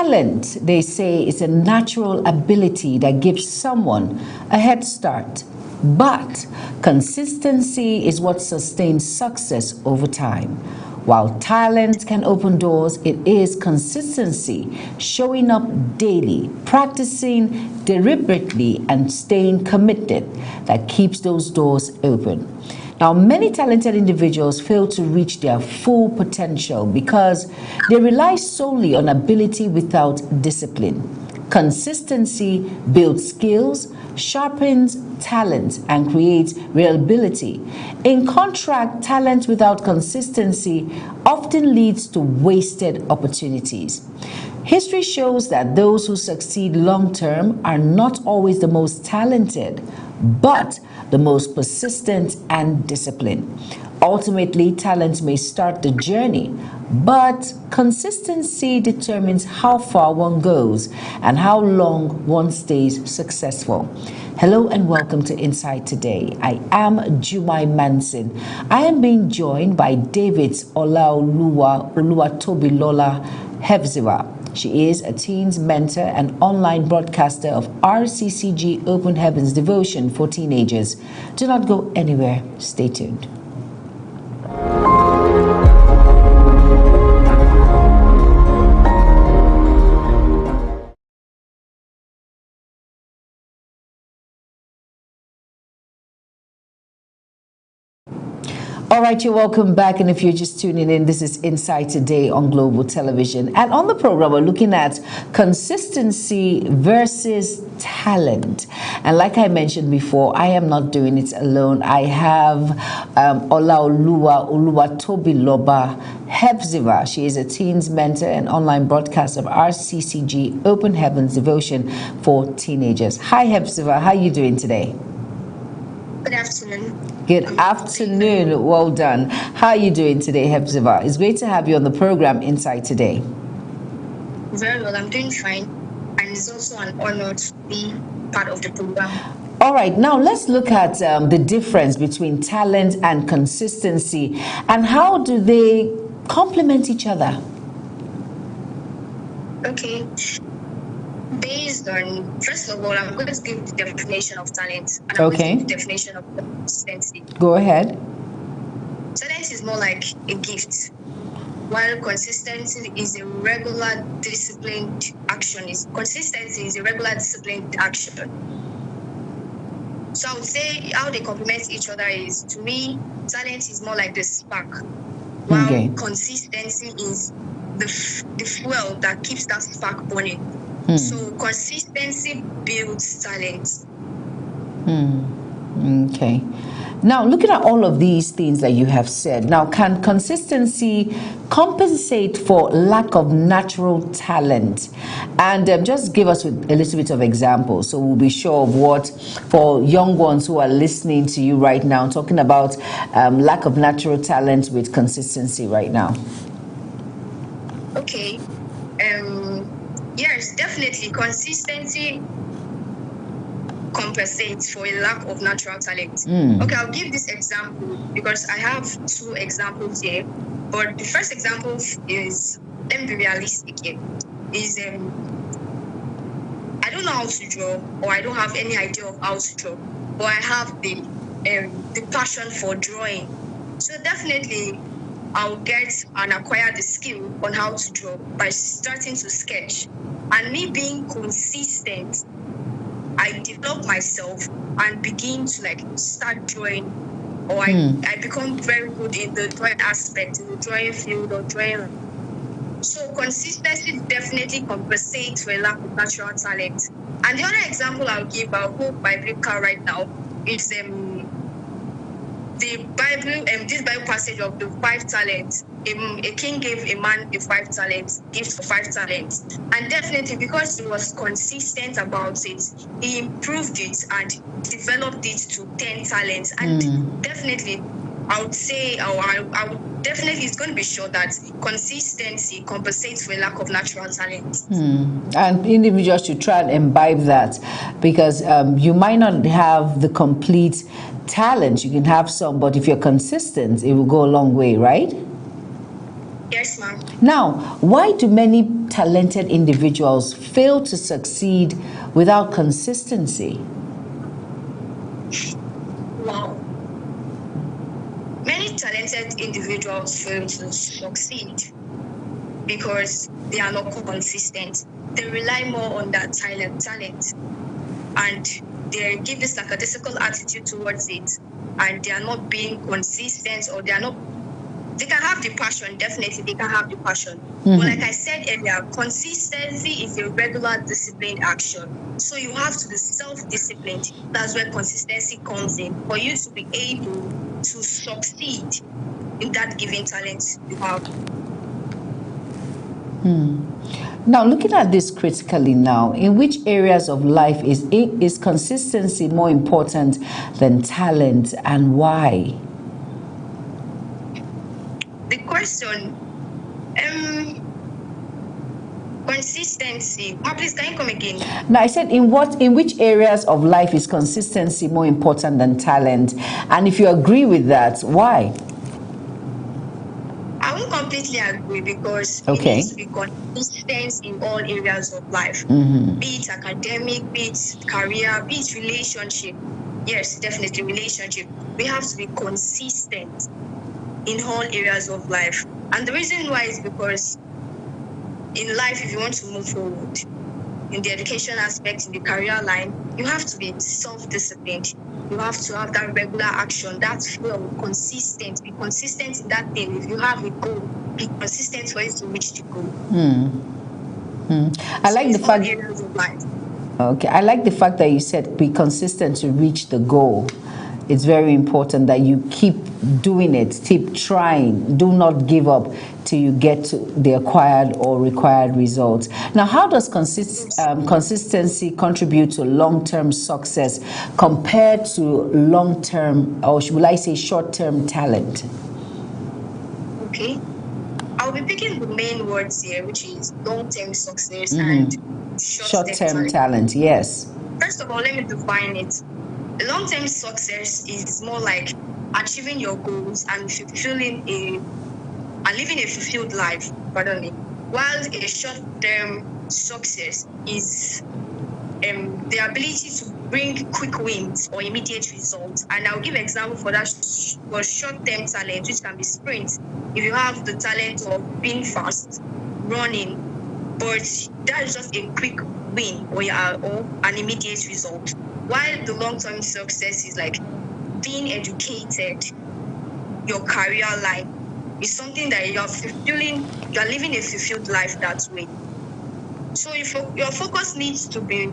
Talent, they say, is a natural ability that gives someone a head start. But consistency is what sustains success over time. While talent can open doors, it is consistency, showing up daily, practicing deliberately, and staying committed that keeps those doors open. Now, many talented individuals fail to reach their full potential because they rely solely on ability without discipline. Consistency builds skills, sharpens talent, and creates reliability. In contrast, talent without consistency often leads to wasted opportunities. History shows that those who succeed long term are not always the most talented, but the most persistent and disciplined. Ultimately, talent may start the journey, but consistency determines how far one goes and how long one stays successful. Hello and welcome to Inside Today. I am Jumai Manson. I am being joined by David Olaoluwa Oluwatobilola Hefziba. She is a teens mentor and online broadcaster of RCCG Open Heavens Devotion for Teenagers. Do not go anywhere. Stay tuned. All right, you're welcome back. And if you're just tuning in, this is Inside Today on Global Television. And on the program, we're looking at consistency versus talent. And like I mentioned before, I am not doing it alone. I have Olaoluwa Oluwatobilola Hefziba. She is a teens mentor and online broadcaster of RCCG Open Heavens Devotion for Teenagers. Hi, Hefziba. How are you doing today? Good afternoon. Good afternoon. Well done. How are you doing today, Hefziba? It's great to have you on the program Inside Today. Very well. I'm doing fine. And it's also an honor to be part of the program. All right. Now, let's look at the difference between talent and consistency and how do they complement each other? Okay. Based on, first of all, I'm going to give the definition of talent. And I'm going to give the definition of consistency. Go ahead. Talent is more like a gift, while consistency is a regular disciplined action. Consistency is a regular disciplined action. So I would say how they complement each other is, to me, talent is more like the spark, while consistency is the fuel that keeps that spark burning. So consistency builds talent. Okay. Now, looking at all of these things that you have said, now can consistency compensate for lack of natural talent? And just give us a little bit of examples so we'll be sure of what, for young ones who are listening to you right now, talking about lack of natural talent with consistency right now. Okay. Yes, definitely. Consistency compensates for a lack of natural talent. Okay, I'll give this example because I have two examples here. But the first example is, let me be realistic here, is I don't know how to draw, or I don't have any idea of how to draw, but I have the passion for drawing. So definitely I'll get and acquire the skill on how to draw by starting to sketch. And me being consistent, I develop myself and begin to start drawing, or I become very good in the drawing aspect, in the drawing field or drawing. So consistency definitely compensates for a lack of natural talent. And the other example I'll give, I'll go biblical right now, is the Bible, this Bible passage of the 5 talents. A king gave a man a 5 talents, gift for 5 talents. And definitely because he was consistent about it, he improved it and developed it to 10 talents. And definitely, I would say, I would definitely, it's going to be sure that consistency compensates for a lack of natural talent. And individuals should try and imbibe that, because you might not have the complete talent. You can have some, but if you're consistent, it will go a long way, right? Yes, ma'am. Now, why do many talented individuals fail to succeed without consistency? Wow. Many talented individuals fail to succeed because they are not consistent. They rely more on that talent, and they give this lackadaisical attitude towards it, and they are not being consistent, or they can have the passion, definitely they can have the passion. But like I said earlier, consistency is a regular disciplined action. So you have to be self-disciplined. That's where consistency comes in, for you to be able to succeed in that given talent you have. Now, looking at this critically now, in which areas of life is consistency more important than talent, and why? The question, consistency. Please, can you come again? Now, I said, in which areas of life is consistency more important than talent? And if you agree with that, why? I won't completely agree, because you Okay. need to be consistent in all areas of life, be it academic, be it career, be it relationship. Yes, definitely relationship. We have to be consistent in all areas of life. And the reason why is because in life, if you want to move forward, in the education aspect, in the career line, you have to be self-disciplined. You have to have that regular action, that flow, consistent. Be consistent in that thing. If you have a goal, be consistent for it to reach the goal. I like the fact. Areas of life. Okay, I like the fact that you said be consistent to reach the goal. It's very important that you keep doing it, keep trying, do not give up till you get to the acquired or required results. Now, how does consistency contribute to long-term success compared to long-term, or should I say short-term talent? Okay. I'll be picking the main words here, which is long-term success and short-term talent. Yes. First of all, let me define it. Long-term success is more like achieving your goals and living a fulfilled life, pardon me. While a short-term success is the ability to bring quick wins or immediate results. And I'll give an example for that, for short-term talent, which can be sprint. If you have the talent of being fast, running, but that is just a quick win or an immediate result. While the long-term success is like being educated, your career life is something that you're living a fulfilled life that way. So your focus needs to be,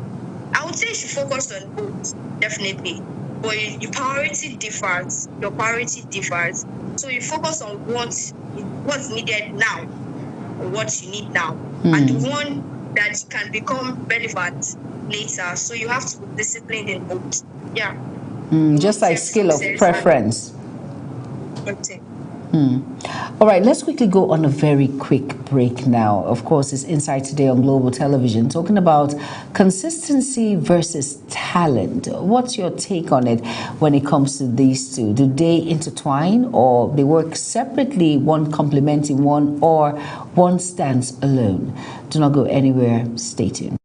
I would say you should focus on both, definitely. But your priority differs. Your priority differs. So you focus on what's needed now, or what you need now, and the one that can become relevant later. So you have to be disciplined in both. Yeah. Just like skill of preference. All right, let's quickly go on a very quick break now. Of course, it's Inside Today on Global Television, talking about consistency versus talent. What's your take on it when it comes to these two? Do they intertwine, or they work separately, one complementing one, or one stands alone? Do not go anywhere. Stay tuned.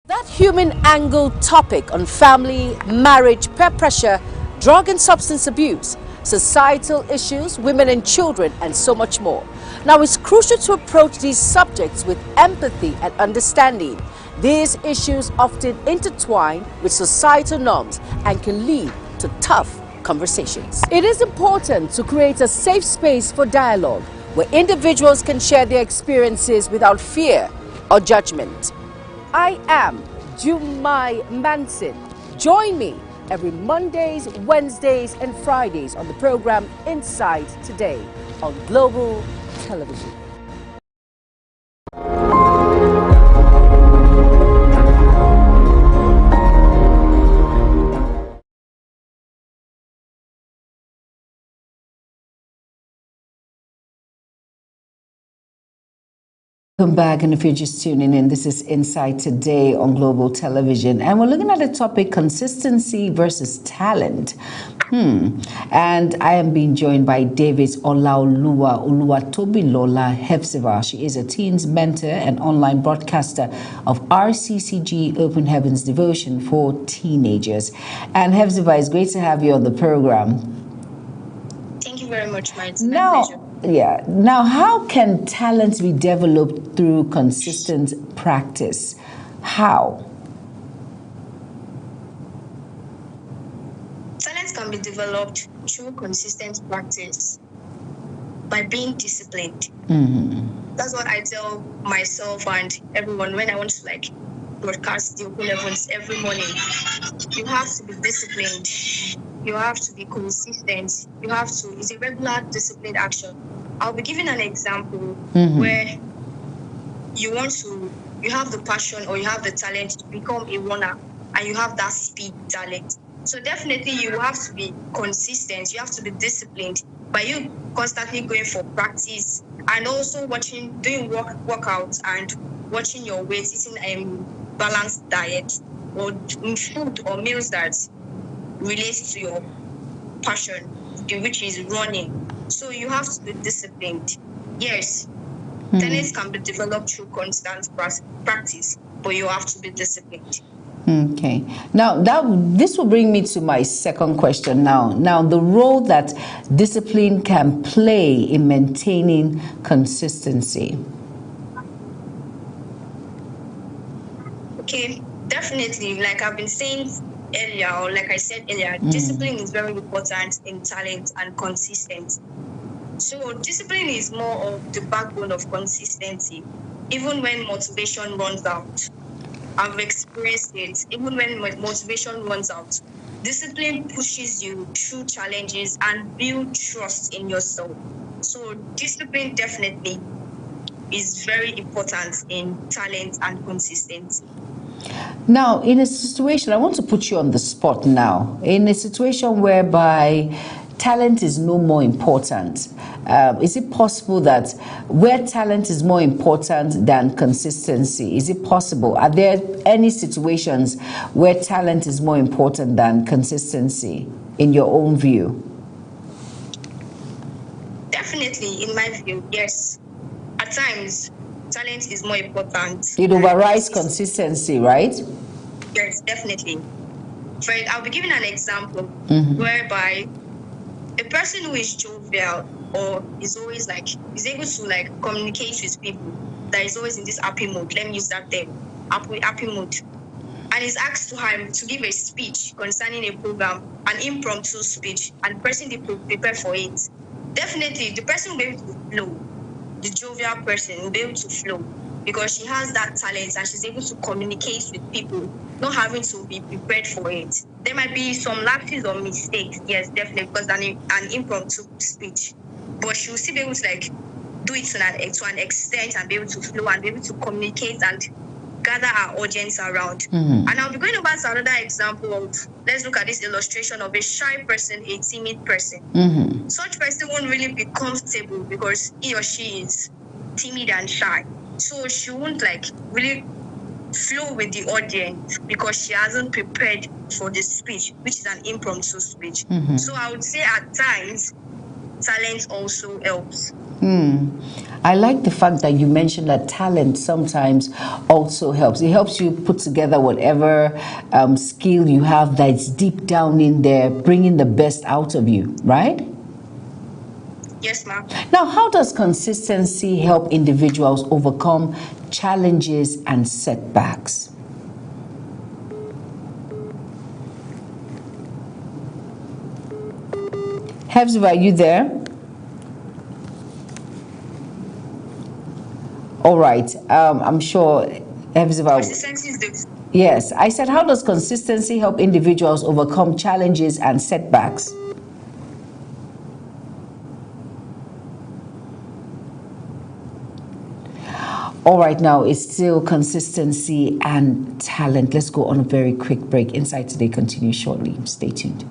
That human angle topic on family, marriage, peer pressure, drug and substance abuse, societal issues, women and children, and so much more. Now, it's crucial to approach these subjects with empathy and understanding. These issues often intertwine with societal norms and can lead to tough conversations. It is important to create a safe space for dialogue where individuals can share their experiences without fear or judgment. I am Jumai Manson. Join me every Mondays, Wednesdays, and Fridays on the program Inside Today on Global Television. Welcome back, and if you're just tuning in, this is Inside Today on Global Television, and we're looking at the topic consistency versus talent. And I am being joined by Davis Olaoluwa Oluwatobilola Hepzibah. She is a teens mentor and online broadcaster of RCCG Open Heavens Devotion for teenagers. And Hepzibah, it's great to have you on the program. Thank you very much, my pleasure. Now, how can talent be developed through consistent practice? How? Talent can be developed through consistent practice by being disciplined. That's what I tell myself and everyone when I want to broadcast the Open Heavens every morning. You have to be disciplined. You have to be consistent. It's a regular disciplined action. I'll be giving an example where you have the passion or you have the talent to become a runner and you have that speed talent. So definitely you have to be consistent. You have to be disciplined by you constantly going for practice and also doing workouts and watching your weight, eating a balanced diet or food or meals that relates to your passion, which is running. So you have to be disciplined. Yes, talent can be developed through constant practice, but you have to be disciplined. Okay. Now, this will bring me to my second question Now, the role that discipline can play in maintaining consistency. Okay, definitely. Like I've been saying earlier, or like I said earlier, discipline is very important in talent and consistency. So discipline is more of the backbone of consistency. Even when motivation runs out, I've experienced it. Even when motivation runs out, discipline pushes you through challenges and build trust in yourself. So discipline definitely is very important in talent and consistency. Now, in a situation, I want to put you on the spot now. In a situation whereby talent is no more important, is it possible that where talent is more important than consistency, is it possible? Are there any situations where talent is more important than consistency, in your own view? Definitely, in my view, yes. At times, talent is more important. It overrides consistency, right? Yes, definitely. I'll be giving an example whereby a person who is jovial or is always is able to communicate with people, that is always in this happy mood. Let me use that term, happy mood. And is asked to give a speech concerning a program, an impromptu speech, and the person they prepare for it. Definitely, the person will be able to flow. The jovial person will be able to flow because she has that talent and she's able to communicate with people, not having to be prepared for it. There might be some lapses or mistakes, yes, definitely, because an impromptu speech, but she will still be able to do it to an extent and be able to flow and be able to communicate and gather our audience around. And I'll be going over to another example of, let's look at this illustration of a shy person, a timid person. Such person won't really be comfortable because he or she is timid and shy. So she won't really flow with the audience because she hasn't prepared for the speech, which is an impromptu speech. So I would say at times, talent also helps. I like the fact that you mentioned that talent sometimes also helps. It helps you put together whatever skill you have that's deep down in there, bringing the best out of you, right? Yes, ma'am. Now, how does consistency help individuals overcome challenges and setbacks? Hepzibah, are you there? All right. I'm sure Hepzibah. Consistency is the... Yes. I said, how does consistency help individuals overcome challenges and setbacks? All right, now it's still consistency and talent. Let's go on a very quick break. Inside Today continues shortly. Stay tuned.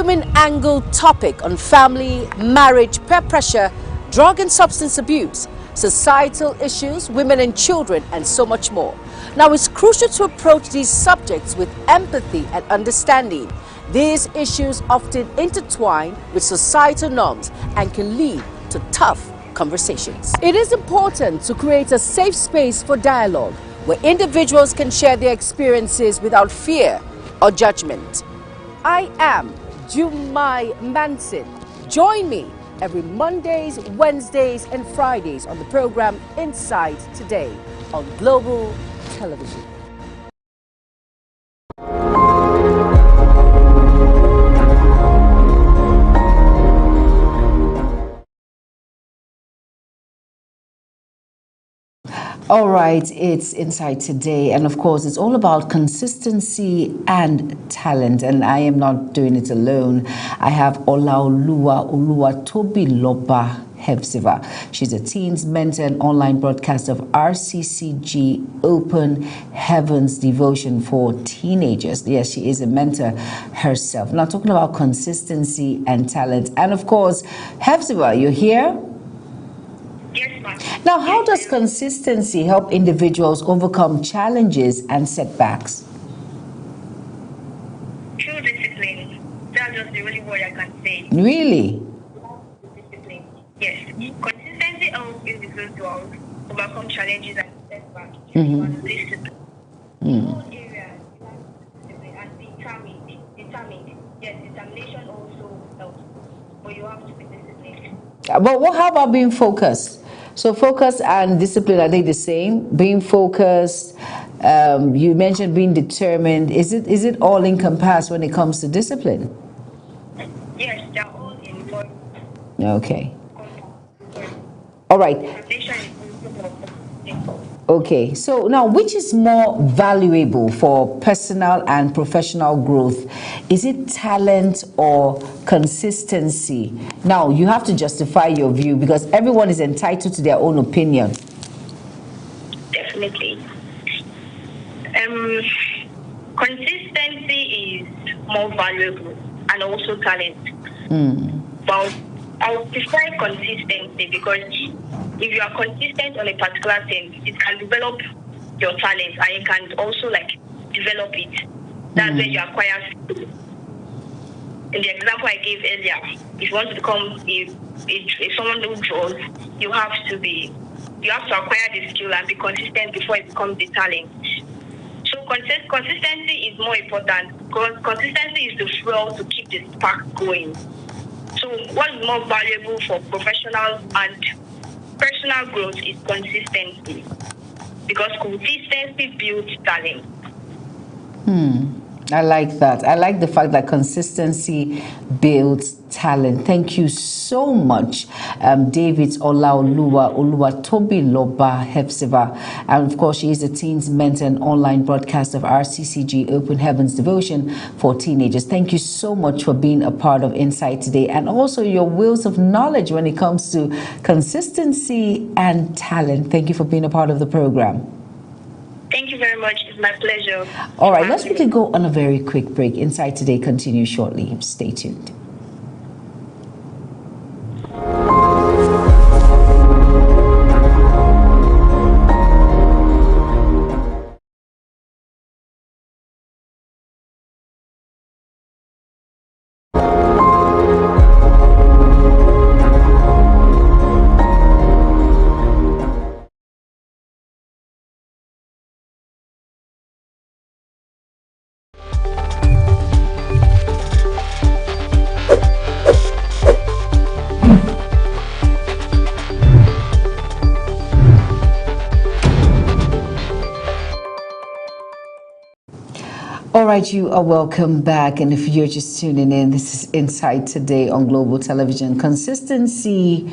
human angle topic on family, marriage, peer pressure, drug and substance abuse, societal issues, women and children, and so much more. Now, it's crucial to approach these subjects with empathy and understanding. These issues often intertwine with societal norms and can lead to tough conversations. It is important to create a safe space for dialogue where individuals can share their experiences without fear or judgment. I am Jumai Manson. Join me every Mondays, Wednesdays, and Fridays on the program Inside Today on Global Television. All right, it's Inside Today, and of course, it's all about consistency and talent. And I am not doing it alone. I have Olaoluwa Oluwatobiloba Hepzibah. She's a teens mentor and online broadcaster of RCCG Open Heavens Devotion for Teenagers. Yes, she is a mentor herself. Now, talking about consistency and talent, and of course, Hepzibah, you're here. Yes, ma'am. Now, how does consistency help individuals overcome challenges and setbacks? True discipline. That's just the only word I can say. Really? Discipline. Yes. Consistency helps individuals overcome challenges and setbacks. Discipline. In all areas, discipline and determined. Yes, determination also helps. But you have to be disciplined. But how about being focused? So focus and discipline, are they the same? Being focused, you mentioned being determined. Is it all encompassed when it comes to discipline? Yes, they're all involved. Okay. All right. Determination is also. Okay, so now which is more valuable for personal and professional growth? Is it talent or consistency? Now, you have to justify your view because everyone is entitled to their own opinion. Definitely. Consistency is more valuable and also talent. But I would prefer consistency because if you are consistent on a particular thing, it can develop your talent and it can also develop it. That's where you acquire skill. In the example I gave earlier, if you want to become someone who draws, you have to acquire the skill and be consistent before it becomes the talent. So consistency is more important because consistency is the fuel to keep the spark going. So what is more valuable for professional and personal growth is consistency because consistency builds talent. I like that. I like the fact that consistency builds talent. Thank you so much, David Olaoluwa Oluwatobiloba Hepzibah. And of course, she is a teens mentor and online broadcaster of RCCG Open Heavens Devotion for Teenagers. Thank you so much for being a part of Insight Today and also your wheels of knowledge when it comes to consistency and talent. Thank you for being a part of the program. Thank you very much. It's my pleasure. All right, let's quickly go on a very quick break. Inside Today continues shortly. Stay tuned. All right, you are welcome back. And if you're just tuning in, this is Inside Today on Global Television. Consistency,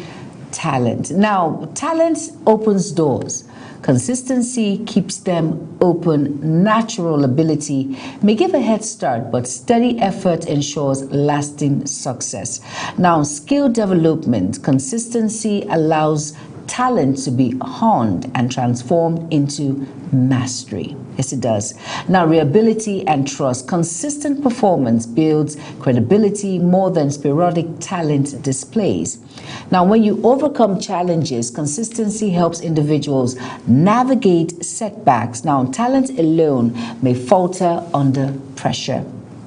talent. Now, talent opens doors. Consistency keeps them open. Natural ability may give a head start, but steady effort ensures lasting success. Now, skill development. Consistency allows talent to be honed and transformed into mastery. Yes, it does. Now, reliability and trust. Consistent performance builds credibility more than sporadic talent displays. Now, when you overcome challenges, consistency helps individuals navigate setbacks. Now, talent alone may falter under pressure.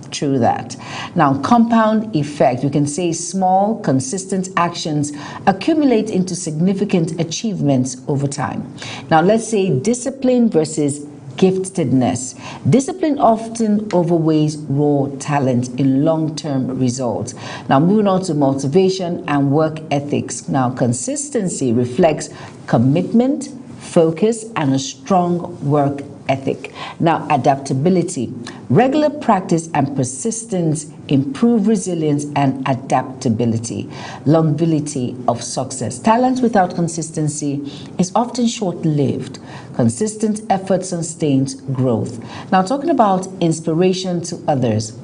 True that. Now, compound effect. We can say small, consistent actions accumulate into significant achievements over time. Now, let's say discipline versus giftedness. Discipline often overweighs raw talent in long-term results. Now, moving on to motivation and work ethics. Now, consistency reflects commitment, focus, and a strong work ethic. Now, adaptability. Regular practice and persistence improve resilience and adaptability. Longevity of success. Talent without consistency is often short-lived. Consistent effort sustains growth. Now, talking about inspiration to others.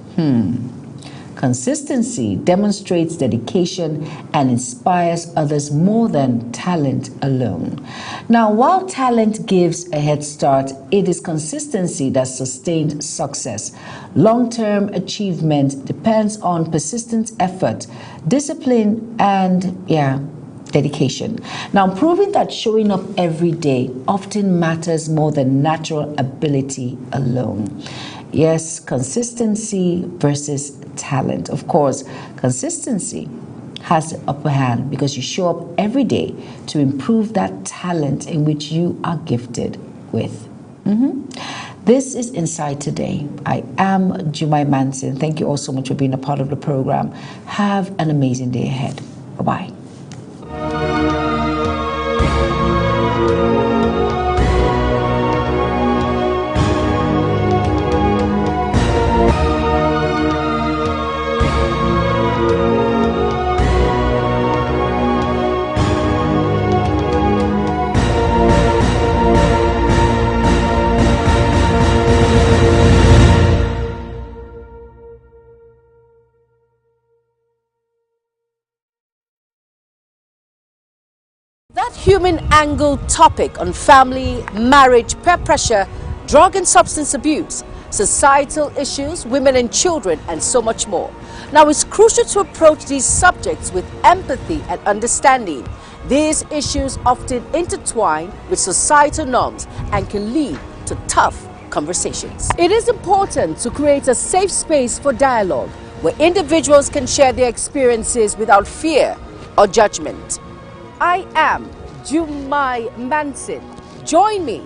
Consistency demonstrates dedication and inspires others more than talent alone. Now, while talent gives a head start, it is consistency that sustains success. Long-term achievement depends on persistent effort, discipline, and dedication. Now, proving that showing up every day often matters more than natural ability alone. Yes, consistency versus talent. Of course, consistency has the upper hand because you show up every day to improve that talent in which you are gifted with. This is Inside Today. I am Jumai Manson. Thank you all so much for being a part of the program. Have an amazing day ahead. Bye-bye. That human angle topic on family, marriage, peer pressure, drug and substance abuse, societal issues, women and children, and so much more. Now, it's crucial to approach these subjects with empathy and understanding. These issues often intertwine with societal norms and can lead to tough conversations. It is important to create a safe space for dialogue where individuals can share their experiences without fear or judgment. I am Jumai Manson. Join me